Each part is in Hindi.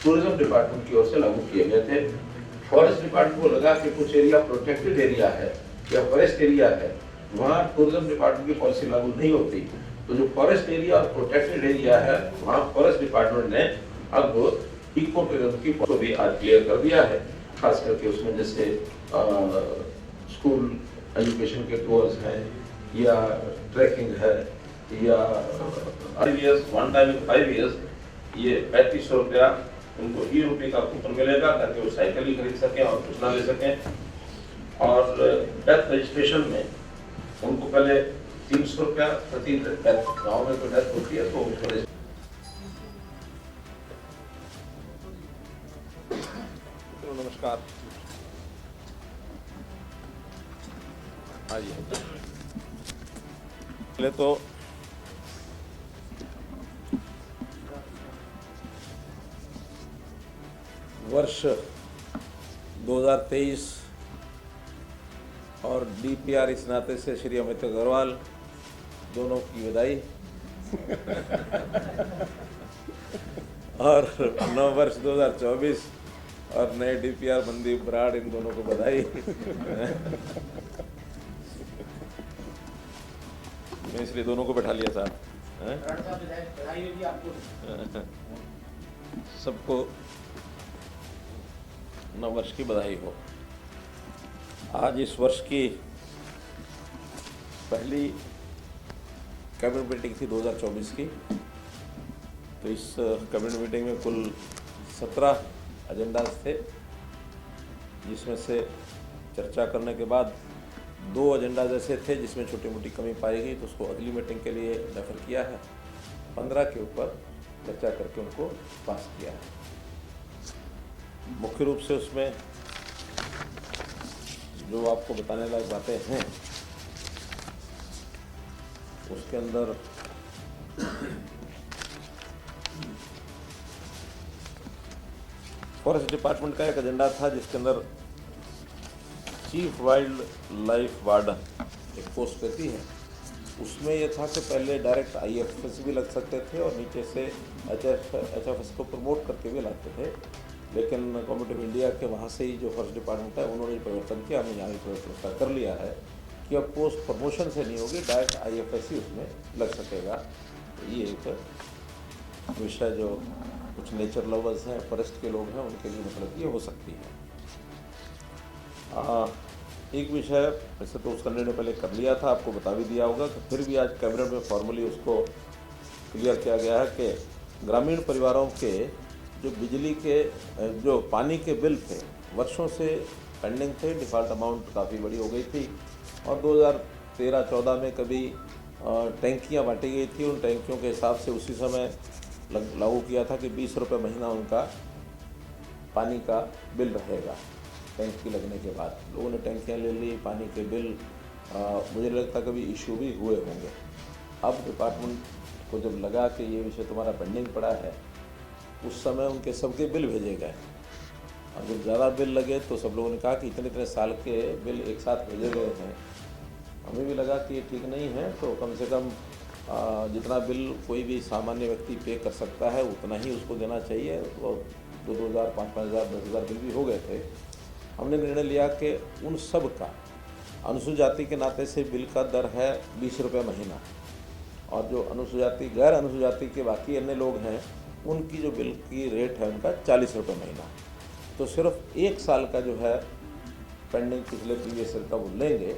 टूरिज्म डिपार्टमेंट की ओर से लागू किए गए थे। फॉरेस्ट डिपार्टमेंट को लगा कि कुछ एरिया प्रोटेक्टेड एरिया है या फॉरेस्ट एरिया है, वहाँ टूरिज्म डिपार्टमेंट की पॉलिसी लागू नहीं होती। तो जो फॉरेस्ट एरिया और प्रोटेक्टेड एरिया है, वहाँ फॉरेस्ट डिपार्टमेंट ने अब इको टूरिज्म की को भी आज क्लियर कर दिया है। खास करके उसमें जैसे स्कूल एजुकेशन के टूर्स हैं या ट्रैकिंग है या 5 years 1 time in 5 years ये 3500 रुपया उनको ₹20 का कूपन मिलेगा ताकि वो साइकिल ही खरीद सकें और कुछ ना ले सकें। और डेथ रजिस्ट्रेशन में उनको पहले 300 रुपया प्रति डेथ, गाँव में कोई डेथ होती है तो उसको नमस्कार। आइए, पहले तो वर्ष 2023 और DPR इस नाते से श्री अमित अग्रवाल दोनों की बधाई और नव वर्ष 2024 और नए DPR मनदीप बराड़, इन दोनों को बधाई। मैं इसलिए दोनों को बैठा लिया साथ। सबको नव वर्ष की बधाई हो। आज इस वर्ष की पहली कैबिनेट मीटिंग थी 2024 की। तो इस कैबिनेट मीटिंग में कुल 17 एजेंडाज थे, जिसमें से चर्चा करने के बाद 2 एजेंडाज ऐसे थे जिसमें छोटी मोटी कमी पाई गई, तो उसको अगली मीटिंग के लिए रेफर किया है। 15 के ऊपर चर्चा करके उनको पास किया है। मुख्य रूप से उसमें जो आपको बताने लायक बातें हैं, उसके अंदर फॉरेस्ट डिपार्टमेंट का एक एजेंडा था जिसके अंदर चीफ वाइल्ड लाइफ वार्डन एक पोस्ट रहती है। उसमें यह था कि पहले डायरेक्ट IFS भी लग सकते थे और नीचे से HFS को प्रमोट करके भी लाते थे, लेकिन गवर्नमेंट ऑफ इंडिया के वहाँ से ही जो फॉरेस्ट डिपार्टमेंट है उन्होंने परिवर्तन किया। हमने यहाँ भी परिवर्तन कर लिया है कि अब पोस्ट प्रमोशन से नहीं होगी, डायरेक्ट IFS ही उसमें लग सकेगा। तो ये एक विषय जो कुछ नेचर लवर्स हैं, फॉरेस्ट के लोग हैं, उनके लिए मतलब ये हो सकती है। एक विषय वैसे तो उसका निर्णय पहले कर लिया था, आपको बता भी दिया होगा, कि फिर भी आज कैबिनेट में फॉर्मली उसको क्लियर किया गया है कि ग्रामीण परिवारों के जो बिजली के जो पानी के बिल थे वर्षों से पेंडिंग थे, डिफ़ॉल्ट अमाउंट काफ़ी बड़ी हो गई थी और 2013-14 में कभी टैंकियाँ बांटी गई थी। उन टैंकियों के हिसाब से उसी समय लागू किया था कि 20 रुपये महीना उनका पानी का बिल रहेगा। टैंकी लगने के बाद लोगों ने टैंकियाँ ले ली, पानी के बिल मुझे लगता कभी इशू भी हुए होंगे। अब डिपार्टमेंट को जब लगा कि ये विषय तुम्हारा पेंडिंग पड़ा है, उस समय उनके सबके बिल भेजे गए और जब ज़्यादा बिल लगे तो सब लोगों ने कहा कि इतने इतने साल के बिल एक साथ भेजे गए हैं। हमें भी लगा कि ये ठीक नहीं है, तो कम से कम जितना बिल कोई भी सामान्य व्यक्ति पे कर सकता है उतना ही उसको देना चाहिए। तो 2,000, 5,000, 10,000 बिल भी हो गए थे। हमने निर्णय लिया कि उन सब का अनुसूचित जाति के नाते से बिल का दर है 20 रुपये महीना, और जो अनुसूचित जाति गैर अनुसूचित जाति के बाकी अन्य लोग हैं उनकी जो बिल की रेट है उनका 40 रुपये महीना। तो सिर्फ 1 साल का जो है पेंडिंग पिछले प्रीवियस ईयर का वो लेंगे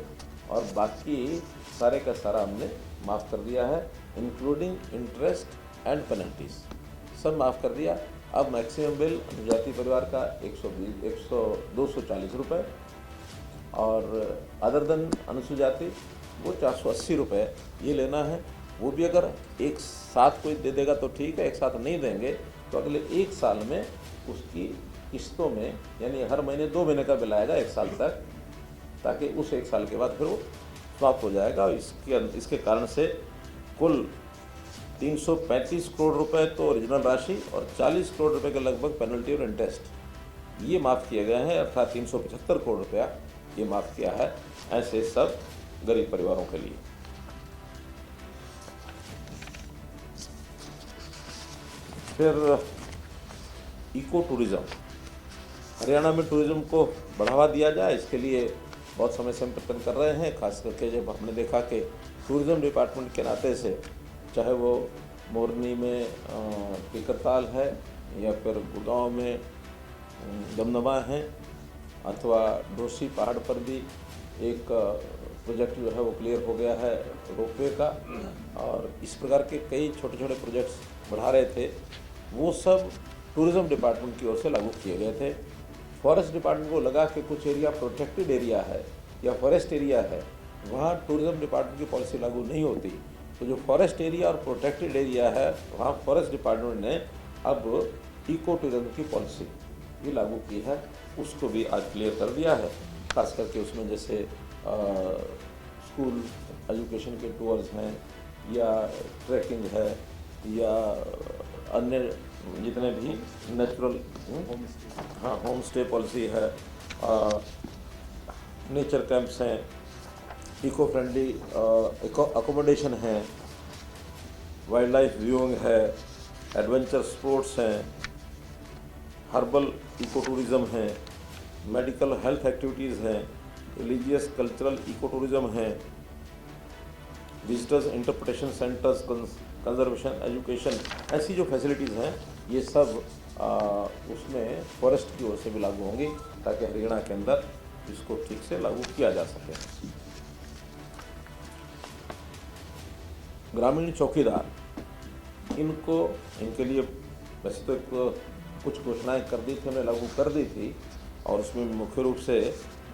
और बाकी सारे का सारा हमने माफ़ कर दिया है, इंक्लूडिंग इंटरेस्ट एंड पेनल्टीज सब माफ़ कर दिया। अब मैक्सिमम बिल अनुजाति परिवार का 240 रुपये और अदर देन अनुसूचित जाति वो 480 रुपये ये लेना है। वो भी अगर एक साथ कोई दे देगा तो ठीक है, एक साथ नहीं देंगे तो अगले 1 साल में उसकी किस्तों में, यानी हर महीने 2 महीने का बिल आएगा 1 साल तक, ताकि उस 1 साल के बाद फिर वो समाप्त हो जाएगा। इसके कारण से कुल 335 करोड़ रुपए तो ओरिजिनल राशि और 40 करोड़ रुपए के लगभग पेनल्टी और इंटरेस्ट ये माफ़ किए गए हैं, अर्थात 375 करोड़ रुपया ये माफ़ किया है ऐसे सब गरीब परिवारों के लिए। फिर इको टूरिज़्म, हरियाणा में टूरिज़्म को बढ़ावा दिया जाए, इसके लिए बहुत समय से हम प्रयत्न कर रहे हैं। खास करके जब हमने देखा कि टूरिज़्म डिपार्टमेंट के नाते से, चाहे वो मोरनी में टिकरताल है या फिर गुड़गांव में दमदमा है, अथवा ढोसी पहाड़ पर भी एक प्रोजेक्ट जो है वो क्लियर हो गया है रोपवे का, और इस प्रकार के कई छोटे छोटे प्रोजेक्ट्स बढ़ा रहे थे, वो सब टूरिज़्म डिपार्टमेंट की ओर से लागू किए गए थे। फॉरेस्ट डिपार्टमेंट को लगा कि कुछ एरिया प्रोटेक्टेड एरिया है या फॉरेस्ट एरिया है, वहाँ टूरिज़्म डिपार्टमेंट की पॉलिसी लागू नहीं होती, तो जो फॉरेस्ट एरिया और प्रोटेक्टेड एरिया है वहाँ फॉरेस्ट डिपार्टमेंट ने अब इको टूरिज्म की पॉलिसी भी लागू की है, उसको भी आज क्लियर कर दिया है। खास करके उसमें जैसे स्कूल एजुकेशन के टूर्स हैं या ट्रैकिंग है या अन्य जितने भी नेचुरल होम स्टे पॉलिसी है, नेचर कैंप्स हैं, इको फ्रेंडली अकोमोडेशन है, वाइल्ड लाइफ व्यूइंग है, एडवेंचर स्पोर्ट्स हैं, हर्बल इको टूरिज़्म है, मेडिकल हेल्थ एक्टिविटीज़ हैं, रिलीजियस कल्चरल इको टूरिज़्म है, visitors interpretation centres, conservation education, ऐसी जो फैसिलिटीज़ हैं ये सब उसमें फॉरेस्ट की ओर से भी लागू होंगी, ताकि हरियाणा के अंदर इसको ठीक से लागू किया जा सके। ग्रामीण चौकीदार, इनके लिए वैसे तो कुछ घोषणाएं कर दी थी, हमने लागू कर दी थी, और उसमें मुख्य रूप से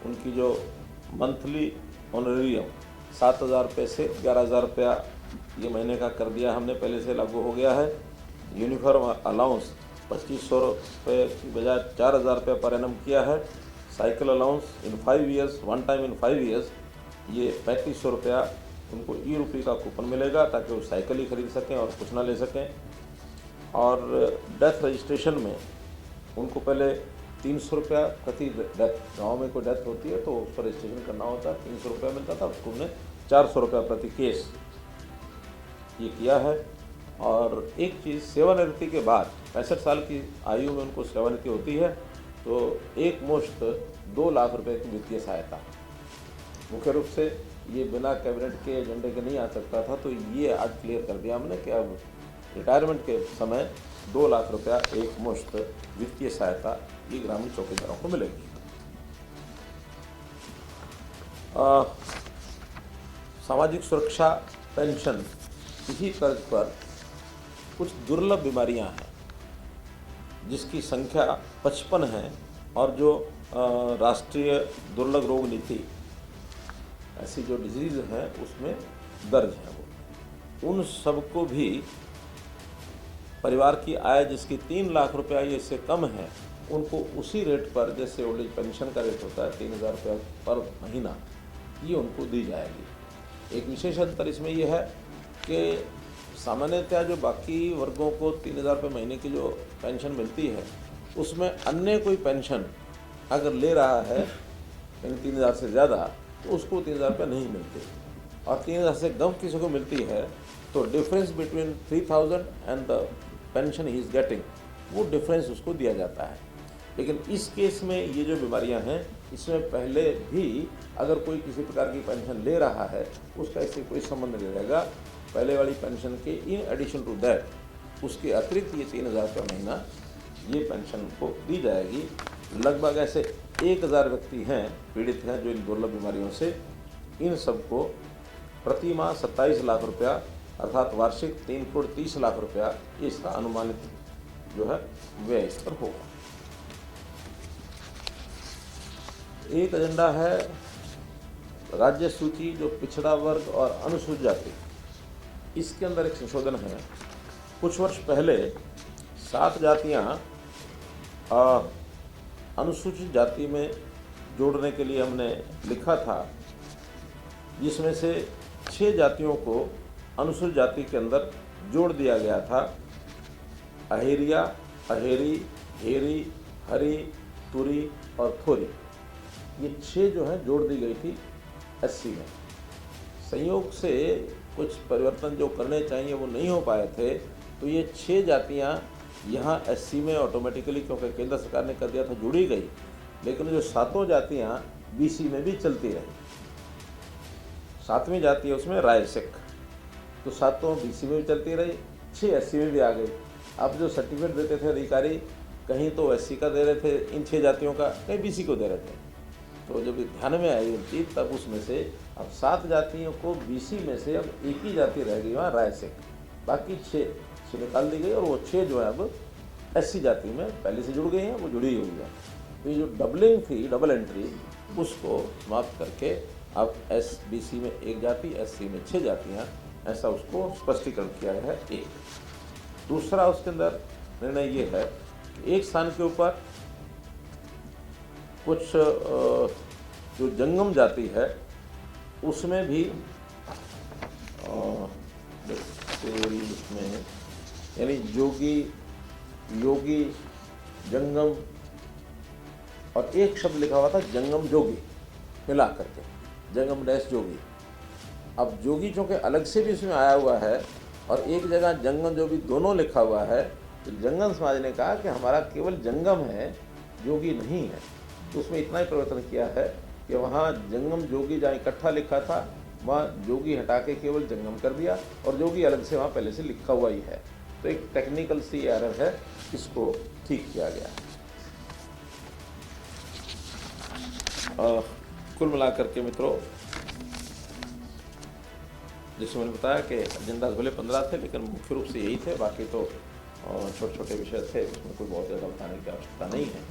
उनकी जो मंथली ऑनरेरियम 7,000 रुपये से 11,000 रुपया ये महीने का कर दिया हमने, पहले से लागू हो गया है। यूनिफॉर्म अलाउंस 2,500 रुपये की बजाय 4,000 रुपये पर एनम किया है। Cycle allowance in 5 years, one time in 5 years, ये 3,500 रुपया उनको ई-रुपये का कूपन मिलेगा, ताकि वो साइकिल ही खरीद सकें और कुछ ना ले सकें। और डेथ रजिस्ट्रेशन में उनको पहले 300 रुपया प्रति डेथ, गाँव में कोई डेथ होती है तो उस पर रजिस्ट्रेशन करना होता है, 300 रुपया मिलता था, उसको हमने 400 रुपया प्रति केस ये किया है। और एक चीज़, सेवानिवृत्ति के बाद 65 साल की आयु में उनको सेवानिवृत्ति होती है, तो एक मुश्त 2 लाख रुपए की वित्तीय सहायता, मुख्य रूप से ये बिना कैबिनेट के एजेंडे के नहीं आ सकता था, तो ये आज क्लियर कर दिया हमने कि अब रिटायरमेंट के समय 2 लाख रुपया एक मुश्त वित्तीय सहायता ये ग्रामीण चौकीदारों को मिलेगी। सामाजिक सुरक्षा पेंशन, इसी तर्ज पर कुछ दुर्लभ बीमारियां हैं जिसकी संख्या 55 है, और जो राष्ट्रीय दुर्लभ रोग नीति, ऐसी जो डिजीज़ हैं उसमें दर्ज है, वो उन सबको भी परिवार की आय जिसकी 3 लाख रुपया ये इससे कम है, उनको उसी रेट पर, जैसे ओल्ड एज पेंशन का रेट होता है 3,000 रुपया पर महीना, ये उनको दी जाएगी। एक विशेष अंतर इसमें यह है कि सामान्यतः जो बाकी वर्गों को 3,000 रुपये महीने की जो पेंशन मिलती है, उसमें अन्य कोई पेंशन अगर ले रहा है 3,000 से ज़्यादा, तो उसको 3,000 रुपये नहीं मिलते, और 3,000 से कम किसी को मिलती है तो difference between 3,000 and the pension he is getting, वो डिफरेंस उसको दिया जाता है। लेकिन इस केस में ये जो बीमारियां हैं, इसमें पहले भी अगर कोई किसी प्रकार की पेंशन ले रहा है, उसका इससे कोई संबंध नहीं रहेगा। पहले वाली पेंशन के इन एडिशन टू दैट, उसके अतिरिक्त ये 3,000 रुपये महीना ये पेंशन को दी जाएगी। लगभग ऐसे 1,000 व्यक्ति हैं, पीड़ित हैं, जो इन दुर्लभ बीमारियों से, इन सबको प्रति माह 27 लाख रुपया, अर्थात वार्षिक 3 करोड़ 30 लाख रुपया इसका अनुमानित जो है व्यय इस पर होगा। एक एजेंडा है राज्य सूची, जो पिछड़ा वर्ग और अनुसूचित जाति, इसके अंदर एक संशोधन है। कुछ वर्ष पहले 7 जातियां अनुसूचित जाति में जोड़ने के लिए हमने लिखा था, जिसमें से 6 जातियों को अनुसूचित जाति के अंदर जोड़ दिया गया था। अहेरिया, अहेरी, हेरी, हरी, तुरी और थोरी, ये 6 जो है जोड़ दी गई थी एससी में। संयोग से कुछ परिवर्तन जो करने चाहिए वो नहीं हो पाए थे, तो ये 6 जातियां यहाँ एससी में ऑटोमेटिकली, क्योंकि केंद्र सरकार ने कर दिया था, जुड़ी गई, लेकिन जो 7 जातियाँ बीसी में भी चलती रही। 7वीं जाति है उसमें राय सिख, तो 7 बीसी में भी चलती रही, 6 एससी में भी आ गई। अब जो सर्टिफिकेट देते थे अधिकारी, कहीं तो एससी का दे रहे थे इन 6 जातियों का, कहीं बीसी को दे रहे थे। तो जब ध्यान में आई चीज, तब उसमें से अब 7 जातियों को बीसी में से अब एक ही जाति रह गई वहाँ राय सिख, बाकी 6 से निकाल दी गई, और वो 6 जो है अब एससी जाति में पहले से जुड़ गई हैं, वो जुड़ी हुई है। तो ये जो डबलिंग थी, डबल एंट्री, उसको समाप्त करके अब बीसी में 1 जाति, एससी में 6 जातियाँ, ऐसा उसको स्पष्टीकरण किया गया है। एक दूसरा उसके अंदर निर्णय ये है कि एक स्थान के ऊपर कुछ जो जंगम जाति है उसमें भी उसमें यानी जोगी, योगी, जंगम, और एक शब्द लिखा हुआ था जंगम जोगी, मिला करके जंगम डैश जोगी। अब जोगी चूँकि अलग से भी इसमें आया हुआ है और एक जगह जंगम जोगी दोनों लिखा हुआ है, तो जंगम समाज ने कहा कि हमारा केवल जंगम है, जोगी नहीं है। तो उसमें इतना ही परिवर्तन किया है कि वहाँ जंगम जोगी जहाँ इकट्ठा लिखा था, वहाँ जोगी हटा के केवल जंगम कर दिया, और जोगी अलग से वहाँ पहले से लिखा हुआ ही है। तो एक टेक्निकल सी एरर है, इसको ठीक किया गया। कुल मिलाकर के मित्रों, जैसे मैंने बताया कि एजेंडा भले 15 थे, लेकिन मुख्य रूप से यही थे, बाकी तो छोटे छोटे विषय थे, उसमें कोई बहुत ज़्यादा बताने की आवश्यकता नहीं है।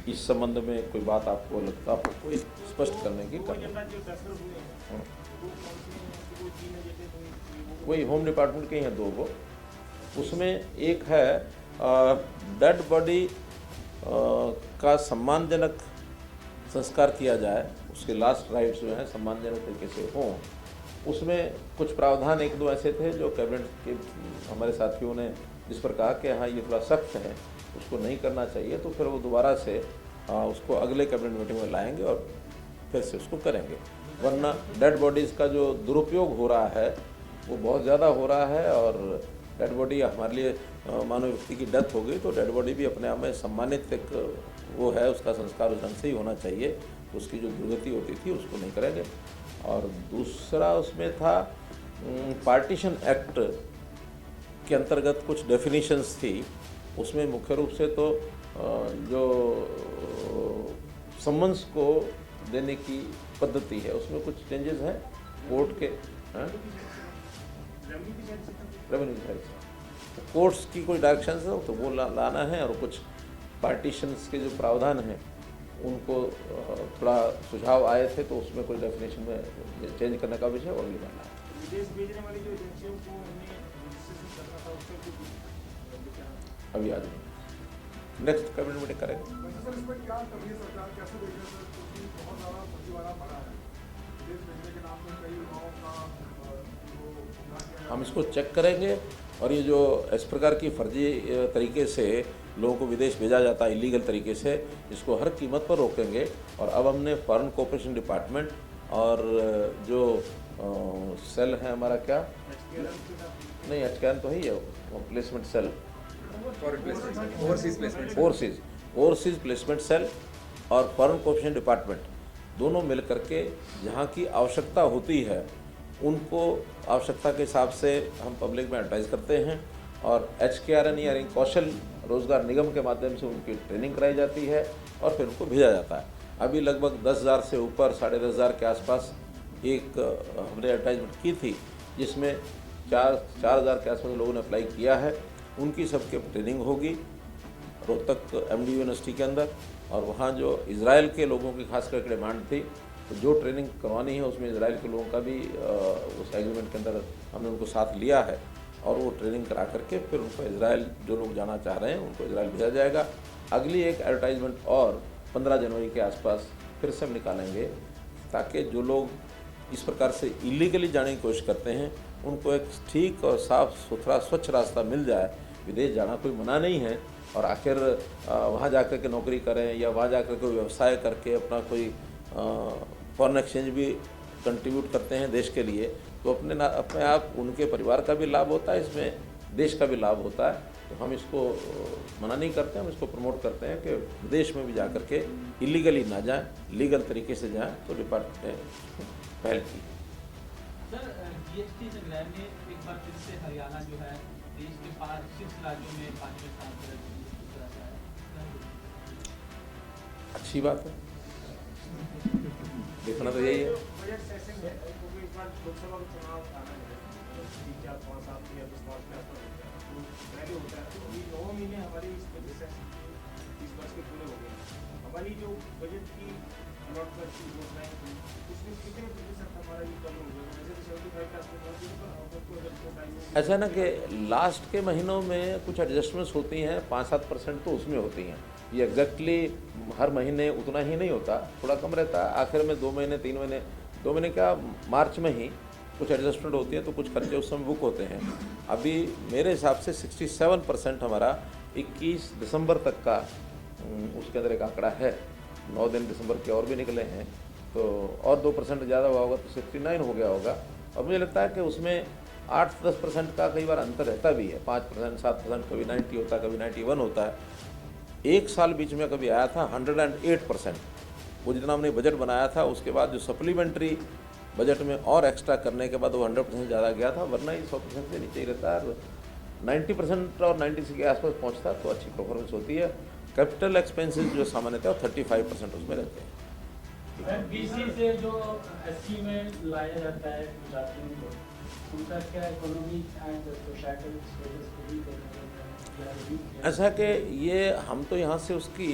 इस संबंध में कोई बात आपको लगता, आपको कोई स्पष्ट करने की वही होम डिपार्टमेंट के ही हैं 2 वो। उसमें एक है डेड बॉडी का सम्मानजनक संस्कार किया जाए, उसके लास्ट राइट्स जो हैं सम्मानजनक तरीके से हों। उसमें कुछ प्रावधान 1-2 ऐसे थे जो कैबिनेट के हमारे साथियों ने जिस पर कहा कि हाँ ये थोड़ा सख्त है, उसको नहीं करना चाहिए, तो फिर वो दोबारा से उसको अगले कैबिनेट मीटिंग में लाएंगे और फिर से उसको करेंगे। वरना डेड बॉडीज़ का जो दुरुपयोग हो रहा है वो बहुत ज़्यादा हो रहा है, और डेड बॉडी हमारे लिए मानव व्यक्ति की डेथ हो गई तो डेड बॉडी भी अपने आप में सम्मानित एक वो है, उसका संस्कार उस ढंग से ही होना चाहिए। उसकी जो दुर्गति होती थी उसको नहीं करेंगे। और दूसरा उसमें था पार्टीशन एक्ट के अंतर्गत कुछ डेफिनेशंस थी, उसमें मुख्य रूप से तो जो सम्मन्स को देने की पद्धति है उसमें कुछ चेंजेस हैं कोर्ट के, रेवेन्यू साइड से कोर्ट्स की कोई डायरेक्शंस है तो वो लाना है, और कुछ पार्टीशंस के जो प्रावधान हैं उनको थोड़ा सुझाव आए थे, तो उसमें कोई डेफिनेशन में चेंज करने का विषय और निकालना है। विदेश भेजने वाली जो एजेंसियों को हमें रजिस्ट्रेशन करना था, उसका कुछ अभी आज नेक्स्ट कैबिनेट मीटिंग करेंगे। सर इसमें क्या कर रही है सरकार, कैसे देख रहे हैं सर, क्योंकि बहुत ज़्यादा फर्जीवाड़ा बढ़ा है विदेश भेजने के नाम पर, कई युवाओं का हम इसको चेक करेंगे, और ये जो इस प्रकार की फर्जी तरीके से लोगों को विदेश भेजा जाता है इलीगल तरीके से, इसको हर कीमत पर रोकेंगे। और अब हमने फॉरेन कोऑपरेशन डिपार्टमेंट और जो सेल है हमारा, क्या नहीं HCAN तो ही है, वो placement cell, overseas placement cell और फॉरेन कोऑपरेशन डिपार्टमेंट दोनों मिल करके जहाँ की आवश्यकता होती है उनको आवश्यकता के हिसाब से हम पब्लिक में एडवर्टाइज करते हैं, और HKRN यानी कौशल रोजगार निगम के माध्यम से उनकी ट्रेनिंग कराई जाती है और फिर उनको भेजा जाता है। अभी लगभग 10,000 से ऊपर 10,500 के आसपास एक हमने एडवर्टाइजमेंट की थी, जिसमें 4,000 के आसपास लोगों ने अप्लाई किया है। उनकी सबके ट्रेनिंग होगी रोहतक MD यूनिवर्सिटी के अंदर, और वहाँ जो इजराइल के लोगों की खास करके डिमांड थी, तो जो ट्रेनिंग करवानी है उसमें इजराइल के लोगों का भी उस एग्रीमेंट के अंदर हमने उनको साथ लिया है, और वो ट्रेनिंग करा करके फिर उनको इजराइल जो लोग जाना चाह रहे हैं उनको इजराइल भेजा जाएगा। अगली एक एडवर्टाइजमेंट और 15 जनवरी के आसपास फिर से हम निकालेंगे, ताकि जो लोग इस प्रकार से इलीगली जाने की कोशिश करते हैं उनको एक ठीक और साफ़ सुथरा स्वच्छ रास्ता मिल जाए। विदेश जाना कोई मना नहीं है, और आखिर वहाँ जाकर के नौकरी करें या वहाँ जाकर के व्यवसाय करके अपना कोई फॉरेन एक्सचेंज भी कंट्रीब्यूट करते हैं देश के लिए, तो अपने आप उनके परिवार का भी लाभ होता है, इसमें देश का भी लाभ होता है। तो हम इसको मना नहीं करते, हम इसको प्रमोट करते हैं कि विदेश में भी जा कर के इलीगली ना जाएं, लीगल तरीके से जाएं। तो डिपार्टमेंट ने पहल की। सर जीएसटी संग्रह में एक बार फिर से हरियाणा जो है देश के 6 राज्यों में 5वें स्थान पर है। अच्छी बात है, देखना तो यही है। बजट सेशन है क्योंकि इस बार लोकसभा का चुनाव आना है 3-4-5 साल या 10 साल के आसपास होता है, तो पहले होता है। तो अभी 9 महीने हमारे इस बजट सेशन 30 वर्ष के पूरे हो गए। हमारी जो बजट की अलॉटमेंट की योजनाएं थी उसमें कितने प्रतिशत हमारा ये कम हो गया? वैसे तो 75 के आसपास पहुंच गए, पर हमको अगर तो टाइम ऐसा ना कि लास्ट के महीनों में कुछ एडजस्टमेंट्स होती हैं, 5-7% तो उसमें होती हैं। ये एग्जैक्टली हर महीने उतना ही नहीं होता, थोड़ा कम रहता है। आखिर में 2 महीने 3 महीने 2 महीने क्या मार्च में ही कुछ एडजस्टमेंट होती है, तो कुछ खर्चे उस समय बुक होते हैं। अभी मेरे हिसाब से 67% हमारा 21 दिसंबर तक का उसके अंदर एक आंकड़ा है। 9 दिन दिसंबर के और भी निकले हैं, तो और 2% ज़्यादा हुआ होगा तो 69 हो गया होगा। और मुझे लगता है कि उसमें 8-10% का कई बार अंतर रहता भी है, 5%, 7%, कभी 90 होता है, कभी 91 होता है। एक साल बीच में कभी आया था 108%, वो जितना हमने बजट बनाया था उसके बाद जो सप्लीमेंट्री बजट में और एक्स्ट्रा करने के बाद वो 100% ज़्यादा गया था, वरना ये 100% से नीचे ही रहता है। 90% और 90 के आसपास पहुँचता तो अच्छी परफॉर्मेंस होती है। कैपिटल एक्सपेंसेस जो सामान्यतः 35% उसमें रहते हैं। बीसी से जो एससी में लाया जाता है जातियों को, उनका क्या इकोनॉमी एंड सोसाइटल स्टेटस को भी देखा जाता है? ऐसा कि ये हम तो यहाँ से उसकी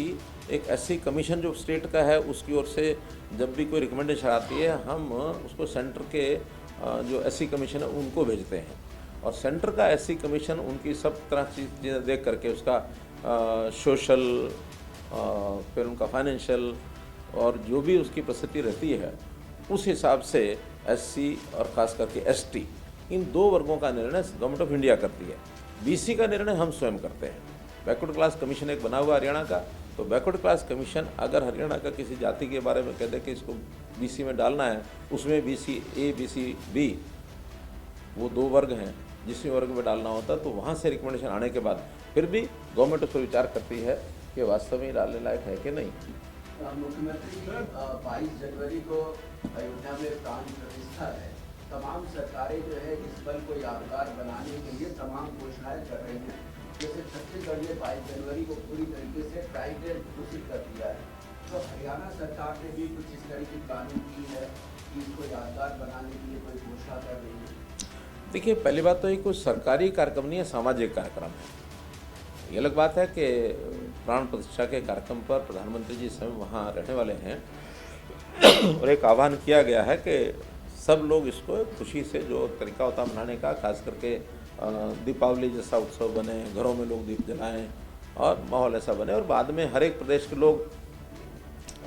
एक एससी कमीशन जो स्टेट का है उसकी ओर से जब भी कोई रिकमेंडेशन आती है हम उसको सेंटर के जो एससी कमीशन है उनको भेजते हैं, और सेंटर का एससी कमीशन उनकी सब तरह की चीज़ें देख करके उसका सोशल फिर उनका फाइनेंशियल और जो भी उसकी परिस्थिति रहती है उस हिसाब से एससी और ख़ास करके एसटी इन 2 वर्गों का निर्णय गवर्नमेंट ऑफ इंडिया करती है। बीसी का निर्णय हम स्वयं करते हैं। बैकवर्ड क्लास कमीशन एक बना हुआ हरियाणा का, तो बैकवर्ड क्लास कमीशन अगर हरियाणा का किसी जाति के बारे में कह दे कि इसको बीसी में डालना है, उसमें बीसी ए बीसी बी वो 2 वर्ग हैं, जिस वर्ग में डालना होता है तो वहाँ से रिकमेंडेशन आने के बाद फिर भी गवर्नमेंट उस पर विचार करती है कि वास्तव में डालने लायक है कि नहीं। मुख्यमंत्री की 22 जनवरी को अयोध्या में प्राण प्रतिष्ठा है। तमाम सरकारें जो है इस पल को यादगार बनाने के लिए तमाम घोषणाएं कर रही हैं। जैसे छत्तीसगढ़ ने 22 जनवरी को पूरी तरीके से ट्राइडेंट घोषित कर दिया है, तो हरियाणा सरकार ने भी कुछ इस तरह की प्लानिंग की है कि इसको यादगार बनाने के लिए कोई घोषणा कर रही है? देखिए, पहली बात तो ये कोई सरकारी कार्यक्रम नहीं है, सामाजिक कार्यक्रम है। ये अलग बात है कि प्राण प्रतिष्ठा के कार्यक्रम पर प्रधानमंत्री जी स्वयं वहाँ रहने वाले हैं और एक आह्वान किया गया है कि सब लोग इसको खुशी से जो तरीका होता है मनाने का, खास करके दीपावली जैसा उत्सव बने, घरों में लोग दीप जलाएं और माहौल ऐसा बने, और बाद में हर एक प्रदेश के लोग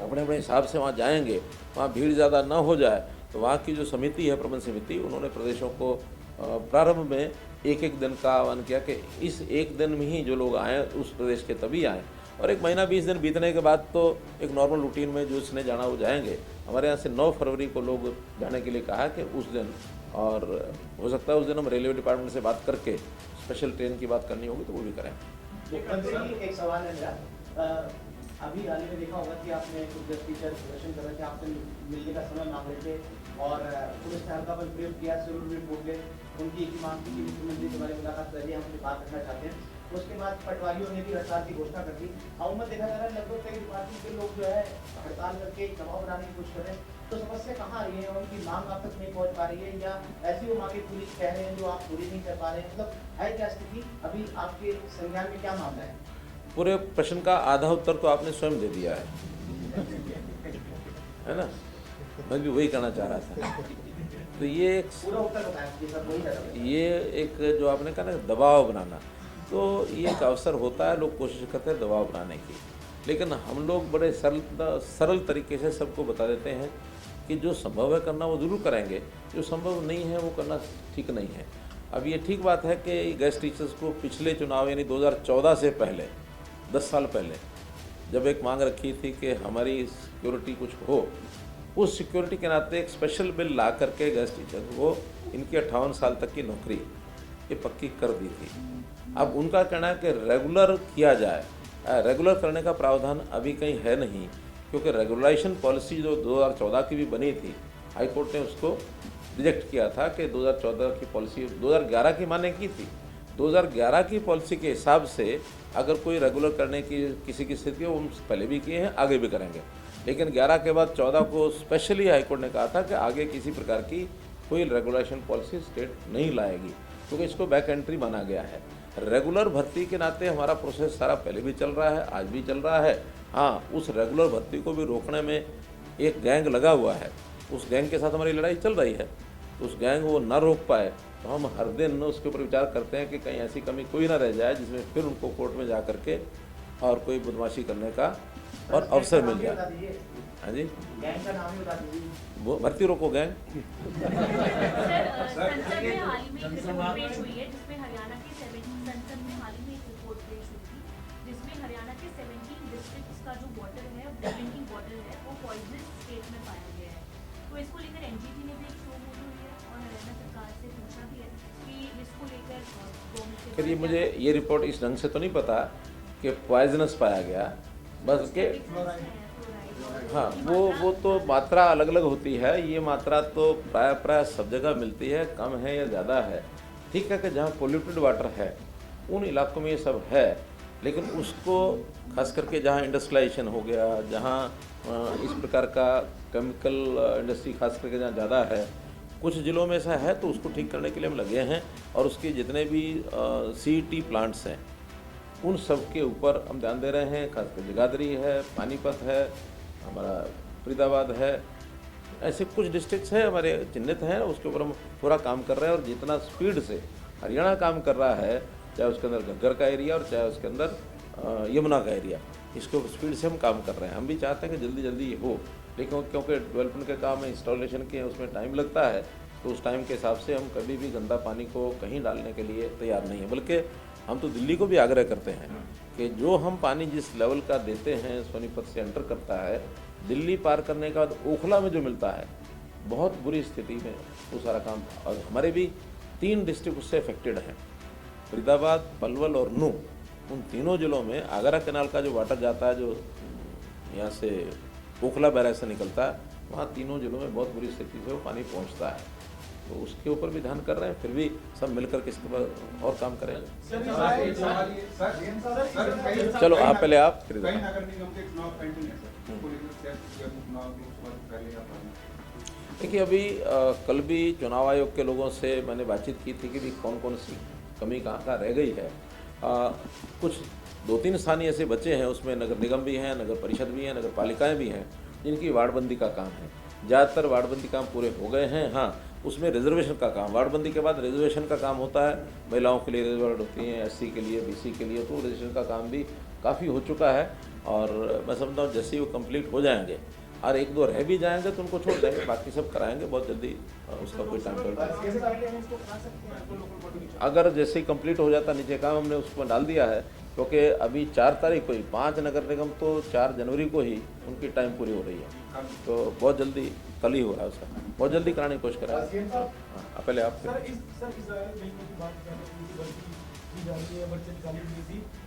अपने अपने हिसाब से वहाँ जाएंगे, वहाँ भीड़ ज़्यादा ना हो जाए। तो वहाँ की जो समिति है, प्रबंध समिति, उन्होंने प्रदेशों को प्रारंभ में 1-1 दिन का आह्वान किया कि इस 1 दिन में ही जो लोग आएँ उस प्रदेश के तभी आएँ, और 1 महीना 20 दिन बीतने के बाद तो एक नॉर्मल रूटीन में जो इसने जाना वो जाएंगे। हमारे यहाँ से 9 फरवरी को लोग जाने के लिए कहा है कि उस दिन, और हो सकता है उस दिन हम रेलवे डिपार्टमेंट से बात करके स्पेशल ट्रेन की बात करनी होगी तो वो भी करेंगे। मुख्यमंत्री एक सवाल है मेरा, अभी रैली में देखा होगा कि आपने कुछ टीचर प्रदर्शन कर रहे थे, आपसे मिलने का समय मांग रहे थे और पुलिस ने हल्का बल प्रयोग किया, जरूर रिपोर्ट ले उनकी एक ही मांग थी कि मुख्यमंत्री से हमारी मुलाकात करिए, हमसे बात करना चाहते हैं। उसके बाद पटवारियों ने भी हड़ताल की घोषणा कर दी। अमूमन देखा जा रहा है लगभग कई डिपार्टमेंट के लोग जो है हड़ताल करके दबाव बनाने की कोशिश कर रहे हैं, तो समस्या कहाँ आ रही है? उनकी मांग आप तक नहीं पहुँच पा रही है, या ऐसी वो मांगे पूरी कह रहे हैं जो आप पूरी नहीं कर पा रहे हैं? मतलब है क्या स्थिति, अभी आपके संज्ञान में क्या मामला है? पूरे प्रश्न का आधा उत्तर तो आपने स्वयं दे दिया है ना, मैं भी वही कहना चाह रहा था। तो ये एक पूरा उत्तर बताएं। ये एक जो आपने कहा ना दबाव बनाना, तो ये एक अवसर होता है, लोग कोशिश करते हैं दबाव बनाने की, लेकिन हम लोग बड़े सरल तरीके से सबको बता देते हैं कि जो संभव है करना वो ज़रूर करेंगे, जो संभव नहीं है वो करना ठीक नहीं है। अब ये ठीक बात है कि गेस्ट टीचर्स को पिछले चुनाव यानी 2014 से पहले 10 साल पहले जब एक मांग रखी थी कि हमारी सिक्योरिटी कुछ हो, उस सिक्योरिटी के नाते एक स्पेशल बिल ला करके गेस्ट टीचर को इनकी 58 साल तक की नौकरी ये पक्की कर दी थी। अब उनका कहना है कि रेगुलर किया जाए, रेगुलर करने का प्रावधान अभी कहीं है नहीं, क्योंकि रेगुलेशन पॉलिसी जो 2014 की भी बनी थी, हाई कोर्ट ने उसको रिजेक्ट किया था कि 2014 की पॉलिसी 2011 की माने की थी। 2011 की पॉलिसी के हिसाब से अगर कोई रेगुलर करने की किसी की स्थिति हो, हम पहले भी किए हैं, आगे भी करेंगे, लेकिन 11 के बाद 14 को स्पेशली हाईकोर्ट ने कहा था कि आगे किसी प्रकार की कोई रेगुलेशन पॉलिसी स्टेट नहीं लाएगी, क्योंकि इसको बैक एंट्री माना गया है। रेगुलर भर्ती के नाते हमारा प्रोसेस सारा पहले भी चल रहा है, आज भी चल रहा है। हाँ, उस रेगुलर भर्ती को भी रोकने में एक गैंग लगा हुआ है, उस गैंग के साथ हमारी लड़ाई चल रही है। तो उस गैंग वो ना रोक पाए तो हम हर दिन उसके ऊपर विचार करते हैं कि कहीं ऐसी कमी कोई ना रह जाए जिसमें फिर उनको कोर्ट में जा करके और कोई बदमाशी करने का और अवसर मिल जाए। हाँ जी, गैंग का नाम ही बता दीजिए। वो भर्ती रोको गैंग। संसद में हाल ही में एक रिपोर्ट पेश हुई है जिसमें हरियाणा के संसद में हाल ही में एक रिपोर्ट पेश हुई थी जिसमें हरियाणा के 17 डिस्ट्रिक्ट्स का जो वाटर है, ड्रिंकिंग वाटर है, वो पॉइजनस स्टेट में पाया गया है। तो इसको लेकर एनजीटी ने भी एक शो मोड हुई है और हरियाणा सरकार से पूछा भी है कि इसको लेकर फिर मुझे ये रिपोर्ट इस ढंग से तो नहीं पता कि पॉइजनस पाया गया, बस के हाँ, वो तो मात्रा अलग अलग होती है। ये मात्रा तो प्राय सब जगह मिलती है, कम है या ज़्यादा है। ठीक है कि जहाँ पोल्यूटेड वाटर है उन इलाकों में ये सब है, लेकिन उसको खास करके जहाँ इंडस्ट्रियलाइजेशन हो गया, जहाँ इस प्रकार का केमिकल इंडस्ट्री खास करके जहाँ ज़्यादा है, कुछ ज़िलों में ऐसा है, तो उसको ठीक करने के लिए हम लगे हैं। और उसके जितने भी CET प्लांट्स हैं उन सब के ऊपर हम ध्यान दे रहे हैं। खासकर जगाधरी है, पानीपत है, हमारा फरीदाबाद है, ऐसे कुछ डिस्ट्रिक्ट्स हैं हमारे चिन्हित हैं, उसके ऊपर हम पूरा काम कर रहे हैं। और जितना स्पीड से हरियाणा काम कर रहा है, चाहे उसके अंदर घग्गर का एरिया और चाहे उसके अंदर यमुना का एरिया, इसके ऊपर स्पीड से हम काम कर रहे हैं। हम भी चाहते हैं कि जल्दी जल्दी ये हो, लेकिन क्योंकि डेवलपमेंट के काम में इंस्टॉलेशन के उसमें टाइम लगता है, तो उस टाइम के हिसाब से हम कभी भी गंदा पानी को कहीं डालने के लिए तैयार नहीं है। बल्कि हम तो दिल्ली को भी आग्रह करते हैं कि जो हम पानी जिस लेवल का देते हैं, सोनीपत से एंटर करता है, दिल्ली पार करने के बाद ओखला में जो मिलता है, बहुत बुरी स्थिति में वो सारा काम। और हमारे भी 3 डिस्ट्रिक्ट उससे अफेक्टेड हैं, फरीदाबाद, पलवल और नूह। उन तीनों जिलों में आगरा कैनाल का जो वाटर जाता है, जो यहाँ से ओखला बैराज से निकलता है, वहाँ तीनों जिलों में बहुत बुरी स्थिति से वो पानी पहुँचता है। तो उसके ऊपर भी ध्यान कर रहे हैं, फिर भी सब मिलकर के इसके ऊपर और काम करेंगे। चलो आप पहले आप फिर कई नगर निगम के चुनाव पेंडिंग है सर, उसको लेकर चुनाव पहले आप देखिए, अभी कल भी चुनाव आयोग के लोगों से मैंने बातचीत की थी कि भी कौन कौन सी कमी कहाँ रह गई है। कुछ 2-3 स्थान ऐसे बचे हैं, उसमें नगर निगम भी हैं, नगर परिषद भी हैं, नगर पालिकाएँ भी हैं, जिनकी वार्डबंदी का काम है। ज़्यादातर वार्डबंदी काम पूरे हो गए हैं। हाँ, उसमें रिजर्वेशन का काम, वार्डबंदी के बाद रिजर्वेशन का काम होता है। महिलाओं के लिए रिजर्व होती हैं, SC के लिए, BC के लिए, तो रिजर्वेशन का काम भी काफ़ी हो चुका है। और मैं समझता हूँ जैसे ही वो कंप्लीट हो जाएंगे और 1-2 रह भी जाएंगे तो उनको छोड़ देंगे, बाकी सब कराएंगे बहुत जल्दी। उसका कोई टाइम टेबल अगर जैसे ही कंप्लीट हो जाता नीचे काम, हमने उसमें डाल दिया है, क्योंकि अभी 4 तारीख को ही 5 नगर निगम तो 4 जनवरी को ही उनकी टाइम पूरी हो रही है, तो बहुत जल्दी कल ही हो रहा है उसका, बहुत जल्दी कराने की कोशिश करेंगे। हाँ, पहले आप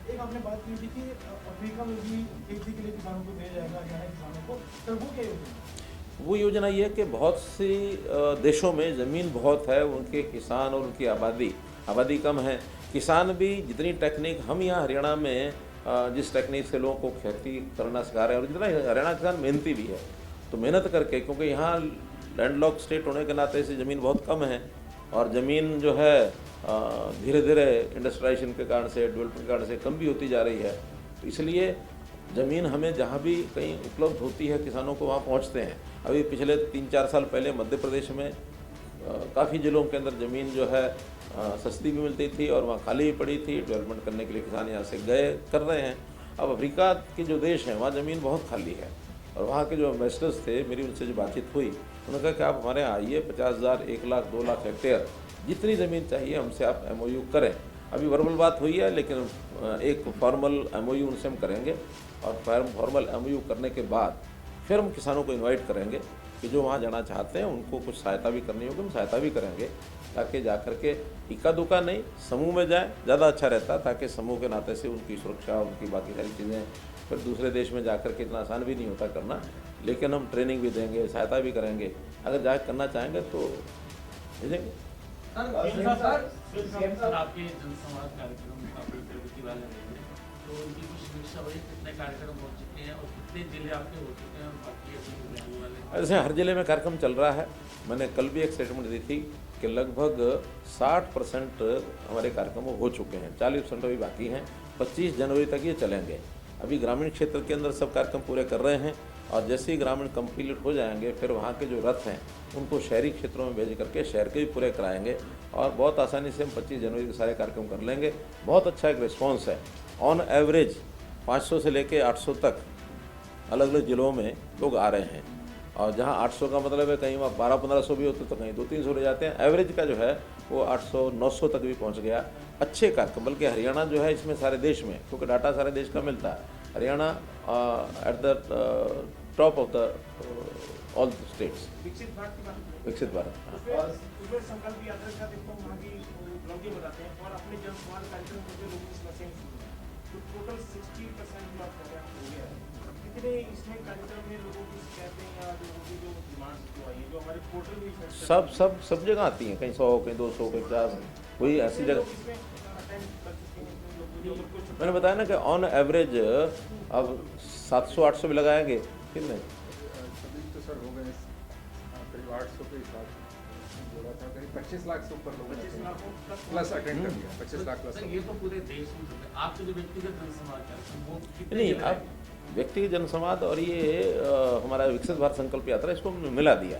एक आपने बात की थी कि अफ्रीका में भी खेती के लिए किसानों को दिया जाएगा, हरियाणा किसानों को, सर वो क्या योजना? वो योजना ये है कि बहुत सी देशों में ज़मीन बहुत है, उनके किसान और उनकी आबादी कम है। किसान भी जितनी टेक्निक हम यहाँ हरियाणा में जिस टेक्निक से लोगों को खेती करना सिखा रहे हैं, और जितना हरियाणा किसान मेहनती भी है, तो मेहनत करके, क्योंकि यहाँ लैंडलॉक स्टेट होने के नाते से ज़मीन बहुत कम है, और ज़मीन जो है धीरे धीरे इंडस्ट्रियलाइजेशन के कारण से, डेवलपमेंट के कारण से कम भी होती जा रही है। तो इसलिए ज़मीन हमें जहाँ भी कहीं उपलब्ध होती है, किसानों को वहाँ पहुँचते हैं। अभी पिछले 3-4 साल पहले मध्य प्रदेश में काफ़ी जिलों के अंदर ज़मीन जो है सस्ती भी मिलती थी और वहाँ खाली भी पड़ी थी। डेवलपमेंट करने के लिए किसान यहाँ से गए कर रहे हैं। अब अफ्रीका के जो देश हैं वहाँ ज़मीन बहुत खाली है, और वहाँ के जो इन्वेस्टर्स थे, मेरी उनसे जो बातचीत हुई, उन्होंने कहा कि आप हमारे यहाँ आइए, 50,000, 1 लाख, 2 लाख हेक्टेयर जितनी ज़मीन चाहिए हमसे आप MOU करें। अभी वर्बल बात हुई है, लेकिन एक फॉर्मल MOU उनसे हम करेंगे, और फॉर्मल MOU करने के बाद फिर हम किसानों को इनवाइट करेंगे कि जो वहाँ जाना चाहते हैं उनको कुछ सहायता भी करनी होगी, हम सहायता भी करेंगे। ताकि जा कर के इक्का दुक्का नहीं समूह में जाए, ज़्यादा अच्छा रहता, ताकि समूह के नाते से उनकी सुरक्षा, उनकी बाकी सारी चीज़ें, फिर दूसरे देश में जाकर के इतना आसान भी नहीं होता करना, लेकिन हम ट्रेनिंग भी देंगे, सहायता भी करेंगे, अगर जा करना चाहेंगे तो भेजेंगे। सर आपके जनसंवाद कार्यक्रम काफी प्रगति वाले रहे हैं, तो उनकी कुछ समीक्षा हुई, कितने कार्यक्रम हो चुके हैं और कितने जिले आपके हो चुके हैं और बाकी अभी होने वाले? ऐसे हर जिले में कार्यक्रम चल रहा है। मैंने कल भी एक स्टेटमेंट दी थी कि लगभग 60% हमारे कार्यक्रम हो चुके हैं, 40% अभी बाकी हैं। 25 जनवरी तक ये चलेंगे। अभी ग्रामीण क्षेत्र के अंदर सब कार्यक्रम पूरे कर रहे हैं और जैसे ही ग्रामीण कंप्लीट हो जाएंगे फिर वहाँ के जो रथ हैं उनको शहरी क्षेत्रों में भेज करके शहर के भी पूरे कराएंगे और बहुत आसानी से हम 25 जनवरी के सारे कार्यक्रम कर लेंगे। बहुत अच्छा एक रिस्पॉन्स है। ऑन एवरेज 500 से लेके 800 तक अलग अलग ज़िलों में लोग आ रहे हैं और जहाँ 800 का मतलब है कहीं 1200-1500 भी होते तो कहीं 200-300 ले जाते हैं। एवरेज का जो है वो 800-900 तक भी पहुँच गया। अच्छे कार्यक्रम, बल्कि हरियाणा जो है इसमें सारे देश में, क्योंकि डाटा सारे देश का मिलता है, Haryana at the top of the all states. विकसित भारत की बात करें, विकसित भारत, हाँ। उसमें संकल्प यात्रा का देखो वहाँ की उपलब्धि बताते हैं और अपने जनसंवाद कार्यक्रम में जो लोग इस वजह से तो टोटल 60% जो आप कह रहे हैं हो गया है। कितने इसमें कार्यक्रम में लोगों की शिकायतें या लोगों की जो डिमांड्स जो आई है जो हमारे पोर्टल भी सब जगह आती हैं, कहीं 100, कहीं 200, कहीं 50, कोई ऐसी जगह। मैंने बताया ना कि ऑन एवरेज अब 700-800 भी लगाएंगे कितने सभी तो सर हो गए करीब 800 के हिसाब से जोड़ा था, करीब 25 लाख से ऊपर लोगों ने प्लस अटेंड कर लिया। 25 लाख प्लस। ये तो पूरे देश में चलते हैं। आपके जो व्यक्तिगत जनसंवाद कार्यक्रम वो कितने नहीं, जिले अब हैं? व्यक्तिगत जनसंवाद और ये हमारा विकसित भारत संकल्प यात्रा, इसको हमने मिला दिया।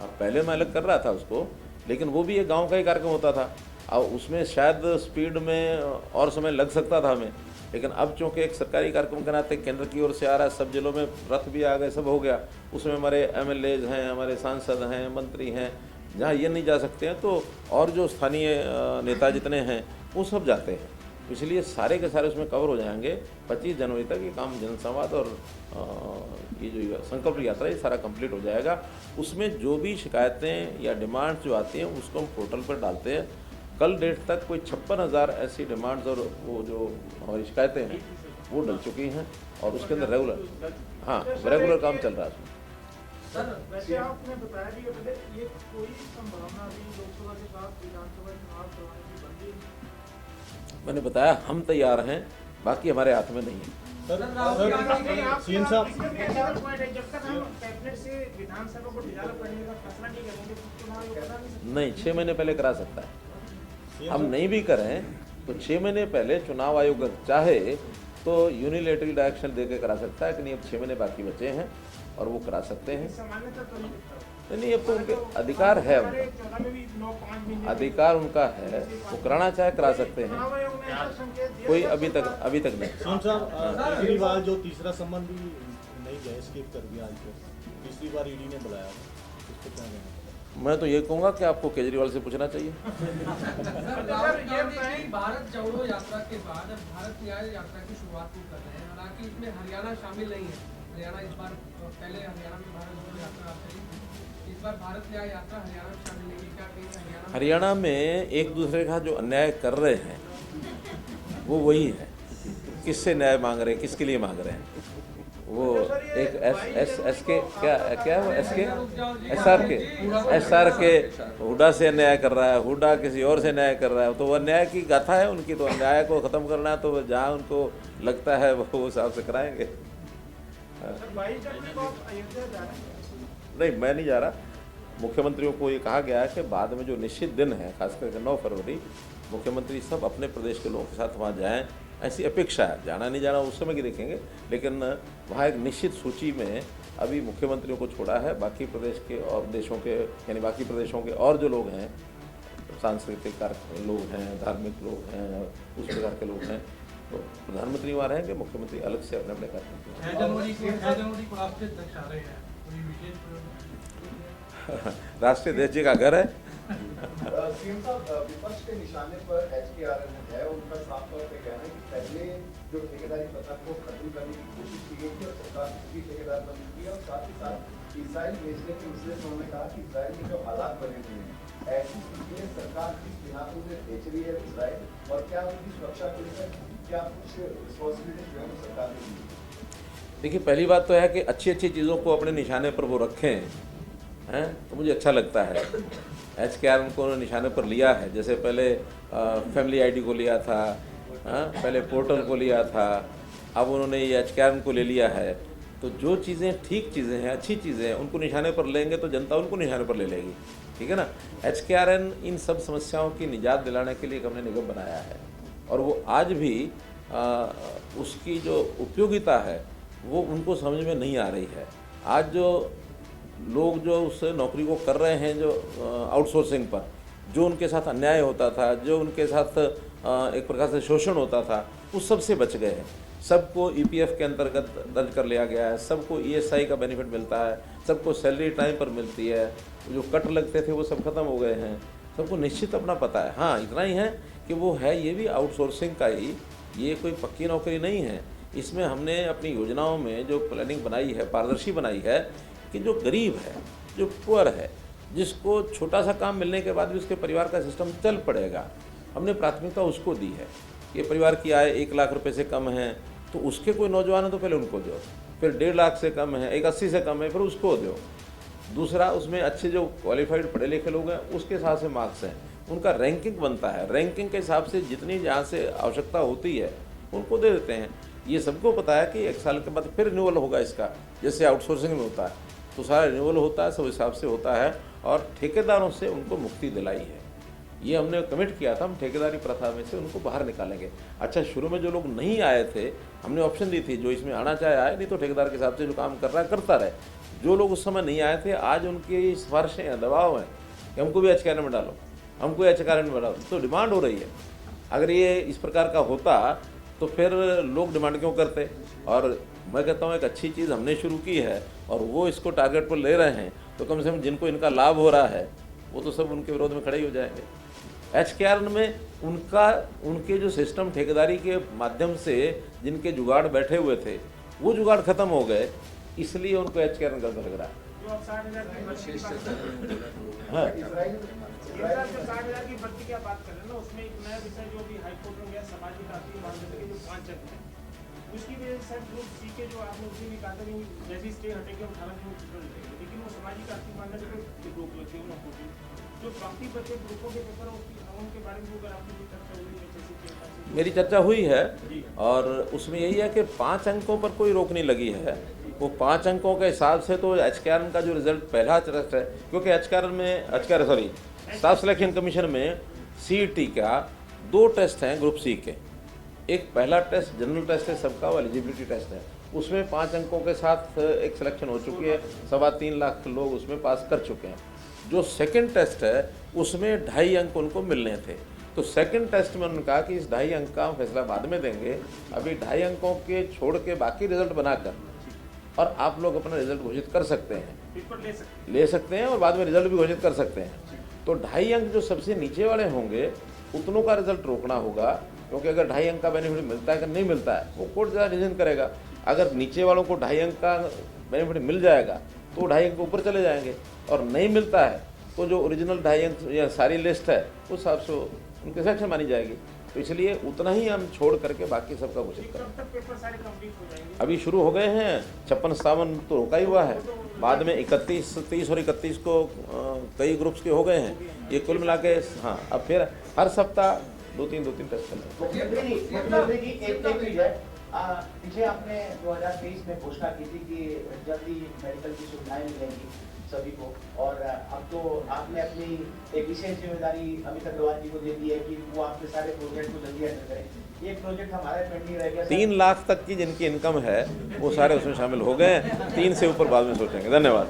अब पहले मैं अलग कर रहा था उसको, लेकिन वो भी एक गांव का ही कार्यक्रम होता था। अब उसमें शायद स्पीड में और समय लग सकता था हमें, लेकिन अब चूँकि एक सरकारी कार्यक्रम के नाते केंद्र की ओर से आ रहा है, सब जिलों में रथ भी आ गए, सब हो गया। उसमें हमारे MLAs हैं, हमारे सांसद हैं, मंत्री हैं, जहाँ ये नहीं जा सकते हैं तो और जो स्थानीय नेता जितने हैं वो सब जाते हैं। इसलिए सारे के सारे उसमें कवर हो जाएंगे। 25 जनवरी तक ये काम जनसंवाद और ये जो संकल्प यात्रा ये सारा कंप्लीट हो जाएगा। उसमें जो भी शिकायतें या डिमांड्स जो आती हैं उसको हम पोर्टल पर डालते हैं। कल डेट तक कोई 56,000 ऐसी डिमांड्स और वो जो हमारी शिकायतें हैं वो डल चुकी हैं और उसके अंदर रेगुलर काम चल रहा है उसमें। सर वैसे आपने बताया भी पहले, ये कोई संभावना अभी लोकसभा के बाद विधानसभा चुनाव करवाने की बनती? मैंने बताया हम तैयार हैं, बाकी हमारे हाथ में नहीं है। सीएम साहब, जब तक हम कैबिनेट से विधानसभा को डिसॉल्व करने का फैसला नहीं करेंगे तो चुनाव करा नहीं सकते। नहीं, 6 महीने पहले करा सकता है। हम नहीं भी करें तो 6 महीने पहले चुनाव आयोग चाहे तो यूनिलेटरल डायरेक्शन दे के करा सकता है कि नहीं अब 6 महीने बाकी बचे हैं और वो करा सकते हैं। नहीं, अब तो उनके अधिकार है, उनका अधिकार उनका है, वो कराना चाहे करा सकते हैं। कोई अभी तक नहीं। सीएम साहब, केजरीवाल जो तीसरा सम्मन भी नहीं गए, स्किप कर दिया आज तक, तीसरी बार ईडी ने बुलाया, इसको क्या कहना? मैं तो ये कहूँगा कि आपको केजरीवाल से पूछना चाहिए। भारत जोड़ो यात्रा के बाद अब भारत न्याय यात्रा की शुरुआत कर रहे हैं, हालांकि इसमें हरियाणा शामिल नहीं है। हरियाणा इस बार, पहले हरियाणा में भारत जोड़ो यात्रा चली, इस बार भारत न्याय यात्रा हरियाणा में शामिल नहीं है। क्या कहेंगे? हरियाणा में एक दूसरे का जो अन्याय कर रहे हैं वो वही है। किससे न्याय मांग रहे हैं, किसके लिए मांग रहे हैं? वो एक एस के क्या वो एस आर के हुडा से अन्याय कर रहा है, हुडा किसी और से न्याय कर रहा है। तो वो अन्याय की गाथा है उनकी, तो अन्याय को ख़त्म करना है तो जहाँ उनको लगता है वो हिसाब से कराएंगे। नहीं, मैं नहीं जा रहा। मुख्यमंत्रियों को ये कहा गया है कि बाद में जो निश्चित दिन है, खासकर 9 फरवरी, मुख्यमंत्री सब अपने प्रदेश के लोगों के साथ वहाँ जाएं, ऐसी अपेक्षा है। जाना नहीं जाना उस समय की देखेंगे, लेकिन वहाँ एक निश्चित सूची में अभी मुख्यमंत्रियों को छोड़ा है। बाकी प्रदेश के और देशों के, यानी बाकी प्रदेशों के और जो लोग हैं, सांस्कृतिक लोग हैं, धार्मिक लोग हैं, उस प्रकार के लोग हैं, तो प्रधानमंत्री वहाँ रहेंगे, मुख्यमंत्री अलग से अपने अपने कार्यक्रम। 6 जनवरी को आपके अध्यक्ष आ रहे हैं, कोई विशेष राष्ट्रीय देश जी का घर है। सीएम साहब, विपक्ष के निशाने पर HKRN है, उनका साफ तौर पे कहना है कि पहले जो ठेकेदारी प्रथा को खत्म करने की कोशिश की गई थी और सरकार भी ठेकेदार बन चुकी है, और साथ ही साथ इजराइल भेजने के मसले में उन्होंने कहा कि इजराइल में जो हालात बने हुए हैं ऐसी स्थिति में सरकार किस बिना पे उन्हें बेच रही है इजराइल, और क्या उनकी सुरक्षा को लेकर क्या कुछ रिस्पॉन्सिबिलिटी जो है वो सरकार ने ली? देखिए, पहली बात तो है कि अच्छी अच्छी चीज़ों को अपने निशाने पर वो रखें हैं, तो मुझे अच्छा लगता है। HKRN को उन्होंने निशाने पर लिया है, जैसे पहले फैमिली ID को लिया था, पहले पोर्टल को लिया था, अब उन्होंने ये HKRN को ले लिया है। तो जो चीज़ें ठीक चीज़ें हैं, अच्छी चीज़ें हैं, उनको निशाने पर लेंगे तो जनता उनको निशाने पर ले लेगी, ठीक है ना। HKRN इन सब समस्याओं की निजात दिलाने के लिए एक हमने निगम बनाया है, और वो आज भी उसकी जो उपयोगिता है वो उनको समझ में नहीं आ रही है। आज जो लोग जो उस नौकरी को कर रहे हैं, जो आउटसोर्सिंग पर जो उनके साथ अन्याय होता था, जो उनके साथ एक प्रकार से शोषण होता था, उस सब से बच गए हैं। सबको EPF के अंतर्गत दर्ज कर लिया गया है, सबको ESI का बेनिफिट मिलता है, सबको सैलरी टाइम पर मिलती है, जो कट लगते थे वो सब खत्म हो गए हैं, सबको निश्चित अपना पता है। हाँ, इतना ही है कि वो है ये भी आउटसोर्सिंग का ही, ये कोई पक्की नौकरी नहीं है। इसमें हमने अपनी योजनाओं में जो प्लानिंग बनाई है, पारदर्शी बनाई है, कि जो गरीब है, जो पुअर है, जिसको छोटा सा काम मिलने के बाद भी उसके परिवार का सिस्टम चल पड़ेगा, हमने प्राथमिकता उसको दी है। कि परिवार की आय 1 लाख रुपए से कम है तो उसके कोई नौजवान है तो पहले उनको दो, फिर 1.5 लाख से कम है, 180 से कम है, फिर उसको दो। दूसरा, उसमें अच्छे जो क्वालिफाइड पढ़े लिखे लोग हैं उसके हिसाब से मार्क्स हैं, उनका रैंकिंग बनता है, रैंकिंग के हिसाब से जितनी जहाँ से आवश्यकता होती है उनको दे देते हैं। ये सबको पता है कि 1 साल के बाद फिर रिन्यूअल होगा इसका, जैसे आउटसोर्सिंग में होता है, तो सारा रिन्यूअल होता है, सब हिसाब से होता है, और ठेकेदारों से उनको मुक्ति दिलाई है। ये हमने कमिट किया था, हम ठेकेदारी प्रथा में से उनको बाहर निकालेंगे। अच्छा, शुरू में जो लोग नहीं आए थे, हमने ऑप्शन दी थी, जो इसमें आना चाहे आए, नहीं तो ठेकेदार के हिसाब से जो काम कर रहा है करता रहे। जो लोग उस समय नहीं आए थे, आज उनकी सिफारिशें हैं, दबाव हैं कि हमको भी HKRN में डालो, हमको HKRN में डालो, तो डिमांड हो रही है। अगर ये इस प्रकार का होता तो फिर लोग डिमांड क्यों करते। और मैं कहता हूँ एक अच्छी चीज़ हमने शुरू की है और वो इसको टारगेट पर ले रहे हैं, तो कम से कम जिनको इनका लाभ हो रहा है वो तो सब उनके विरोध में खड़े ही हो जाएंगे। HKRN में उनके जो सिस्टम ठेकेदारी के माध्यम से जिनके जुगाड़ बैठे हुए थे, वो जुगाड़ खत्म हो गए, इसलिए उनको HKRN गलत लग रहा है। जो आप 60,000 की भर्ती की बात कर रहे हैं, हाँ, जो 60,000 की भर्ती की आप बात कर रहे हैं ना, उसमें एक नया विषय जो अभी हाईकोर्ट में गया, समाज क्रांति मानदंड के जो 5 अंक हैं, उसकी वजह से ग्रुप C के जो आपने उसी में कहा था कि जैसी स्टे हटेगी 18 दिन में लगेगी, लेकिन वो सामाजिक आर्थिक मानदंड पर रोक लगी उन होगी। जो बाकी बचे ग्रुपों के पेपर उनके बारे में अगर आपकी कोई चर्चा हुई? मेरी चर्चा हुई है, और उसमें यही है कि 5 अंकों पर कोई रोक नहीं लगी है। वो 5 अंकों के हिसाब से तो HKRN का जो रिजल्ट पहला टेस्ट है, क्योंकि स्टाफ सिलेक्शन कमीशन में CET का 2 टेस्ट हैं ग्रुप C के। एक पहला टेस्ट जनरल टेस्ट है सबका, वो एलिजिबिलिटी टेस्ट है, उसमें 5 अंकों के साथ एक सिलेक्शन हो चुकी है, 3.25 लाख लोग उसमें पास कर चुके हैं। जो सेकंड टेस्ट है उसमें 2.5 अंक उनको मिलने थे, तो सेकंड टेस्ट में उन्होंने कहा कि इस 2.5 अंक का फैसला बाद में देंगे, अभी 2.5 अंकों के छोड़ के बाकी रिजल्ट बनाकर और आप लोग अपना रिजल्ट घोषित कर सकते हैं, ले सकते हैं और बाद में रिजल्ट भी घोषित कर सकते हैं। तो 2.5 अंक जो सबसे नीचे वाले होंगे उतनों का रिजल्ट रोकना होगा, क्योंकि अगर 2.5 अंक का बेनिफिट मिलता है कि नहीं मिलता है वो कोर्ट ज़्यादा डिसीजन करेगा। अगर नीचे वालों को 2.5 अंक का बेनिफिट मिल जाएगा तो 2.5 अंक ऊपर चले जाएंगे, और नहीं मिलता है तो जो ओरिजिनल 2.5 अंक या सारी लिस्ट है उस हिसाब से उनके सेक्शन मानी जाएगी। तो इसलिए उतना ही हम छोड़ करके बाकी सबका घोषित करें। अभी शुरू हो गए हैं, 56-57 तो रोका ही हुआ है, बाद में 31, 30 और 31 को कई ग्रुप्स के हो गए हैं। ये कुल मिला के हाँ, अब फिर हर सप्ताह 2-3 टेस्ट चलेंगे। पीछे आपने 2023 में घोषणा की थी कि जल्दी मेडिकल की सुविधाएं मिलेंगी सभी को, और अब तो आपने अपनी एक विशेष जिम्मेदारी अमित अग्रवाल जी को दे दी है कि वो आपके सारे प्रोजेक्ट को जल्दी हैंडल करें। ये प्रोजेक्ट हमारा पेंडिंग रह गया। 3 लाख तक की जिनकी इनकम है वो सारे उसमें शामिल हो गए हैं, 3 से ऊपर बाद में सोचेंगे। धन्यवाद।